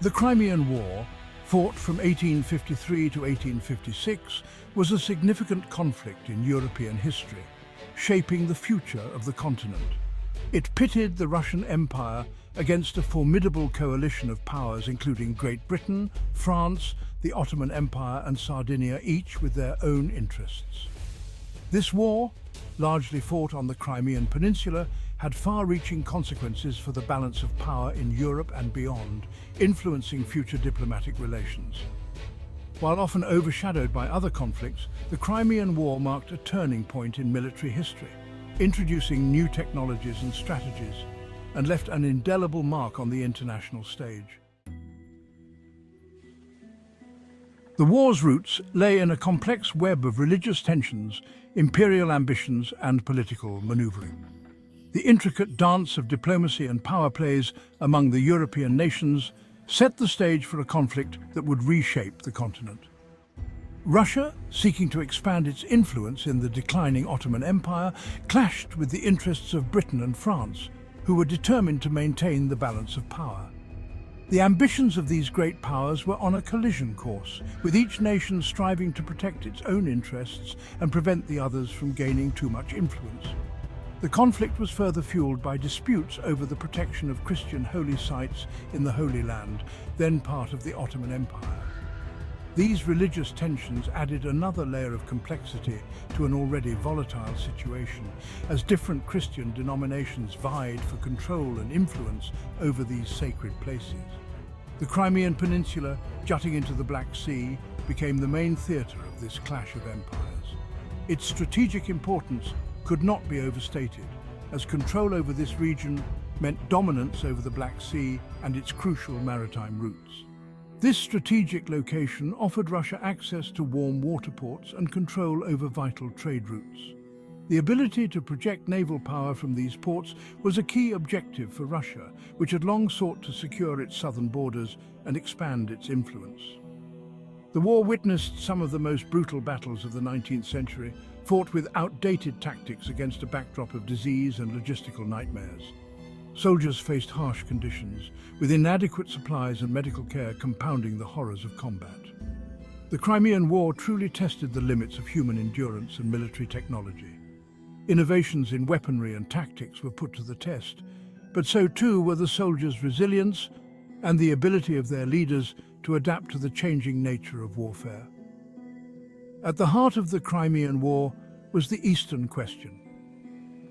The Crimean War, fought from 1853 to 1856, was a significant conflict in European history, shaping the future of the continent. It pitted the Russian Empire against a formidable coalition of powers including Great Britain, France, the Ottoman Empire and Sardinia, each with their own interests. This war, largely fought on the Crimean Peninsula, had far-reaching consequences for the balance of power in Europe and beyond, influencing future diplomatic relations. While often overshadowed by other conflicts, the Crimean War marked a turning point in military history, introducing new technologies and strategies, and left an indelible mark on the international stage. The war's roots lay in a complex web of religious tensions, imperial ambitions, and political maneuvering. The intricate dance of diplomacy and power plays among the European nations set the stage for a conflict that would reshape the continent. Russia, seeking to expand its influence in the declining Ottoman Empire, clashed with the interests of Britain and France, who were determined to maintain the balance of power. The ambitions of these great powers were on a collision course, with each nation striving to protect its own interests and prevent the others from gaining too much influence. The conflict was further fueled by disputes over the protection of Christian holy sites in the Holy Land, then part of the Ottoman Empire. These religious tensions added another layer of complexity to an already volatile situation, as different Christian denominations vied for control and influence over these sacred places. The Crimean Peninsula, jutting into the Black Sea, became the main theatre of this clash of empires. Its strategic importance could not be overstated, as control over this region meant dominance over the Black Sea and its crucial maritime routes. This strategic location offered Russia access to warm water ports and control over vital trade routes. The ability to project naval power from these ports was a key objective for Russia, which had long sought to secure its southern borders and expand its influence. The war witnessed some of the most brutal battles of the 19th century, fought with outdated tactics against a backdrop of disease and logistical nightmares. Soldiers faced harsh conditions, with inadequate supplies and medical care compounding the horrors of combat. The Crimean War truly tested the limits of human endurance and military technology. Innovations in weaponry and tactics were put to the test, but so too were the soldiers' resilience and the ability of their leaders to adapt to the changing nature of warfare. At the heart of the Crimean War was the Eastern question,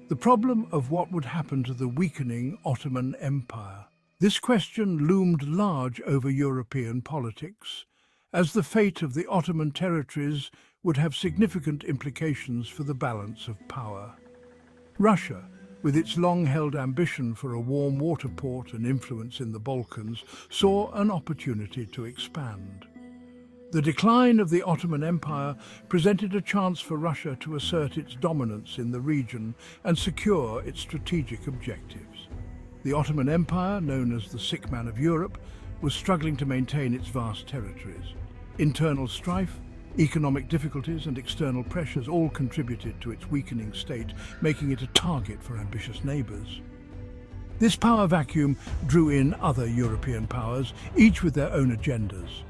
the problem of what would happen to the weakening Ottoman Empire. This question loomed large over European politics, as the fate of the Ottoman territories would have significant implications for the balance of power. Russia, with its long-held ambition for a warm water port and influence in the Balkans, saw an opportunity to expand. The decline of the Ottoman Empire presented a chance for Russia to assert its dominance in the region and secure its strategic objectives. The Ottoman Empire, known as the sick man of Europe, was struggling to maintain its vast territories. Internal strife, economic difficulties and external pressures all contributed to its weakening state, making it a target for ambitious neighbours. This power vacuum drew in other European powers, each with their own agendas.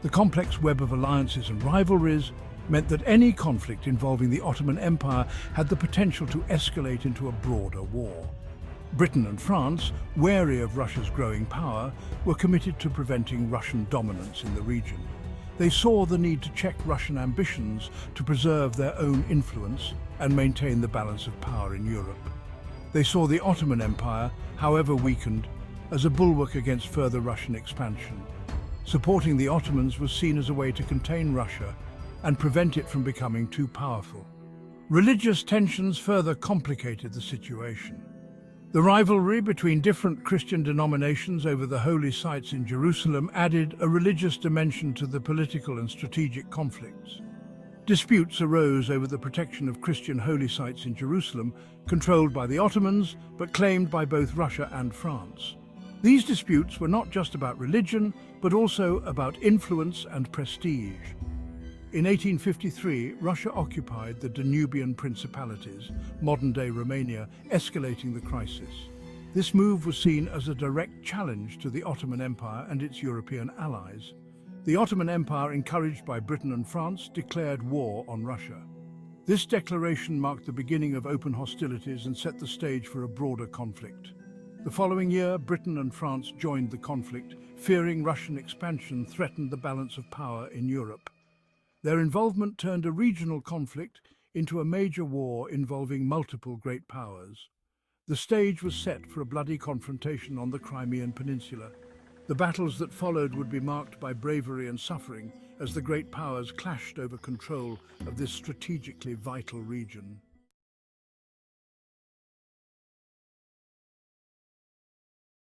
The complex web of alliances and rivalries meant that any conflict involving the Ottoman Empire had the potential to escalate into a broader war. Britain and France, wary of Russia's growing power, were committed to preventing Russian dominance in the region. They saw the need to check Russian ambitions to preserve their own influence and maintain the balance of power in Europe. They saw the Ottoman Empire, however weakened, as a bulwark against further Russian expansion. Supporting the Ottomans was seen as a way to contain Russia and prevent it from becoming too powerful. Religious tensions further complicated the situation. The rivalry between different Christian denominations over the holy sites in Jerusalem added a religious dimension to the political and strategic conflicts. Disputes arose over the protection of Christian holy sites in Jerusalem, controlled by the Ottomans, but claimed by both Russia and France. These disputes were not just about religion, but also about influence and prestige. In 1853, Russia occupied the Danubian principalities, modern-day Romania, escalating the crisis. This move was seen as a direct challenge to the Ottoman Empire and its European allies. The Ottoman Empire, encouraged by Britain and France, declared war on Russia. This declaration marked the beginning of open hostilities and set the stage for a broader conflict. The following year, Britain and France joined the conflict, fearing Russian expansion threatened the balance of power in Europe. Their involvement turned a regional conflict into a major war involving multiple great powers. The stage was set for a bloody confrontation on the Crimean Peninsula. The battles that followed would be marked by bravery and suffering as the great powers clashed over control of this strategically vital region.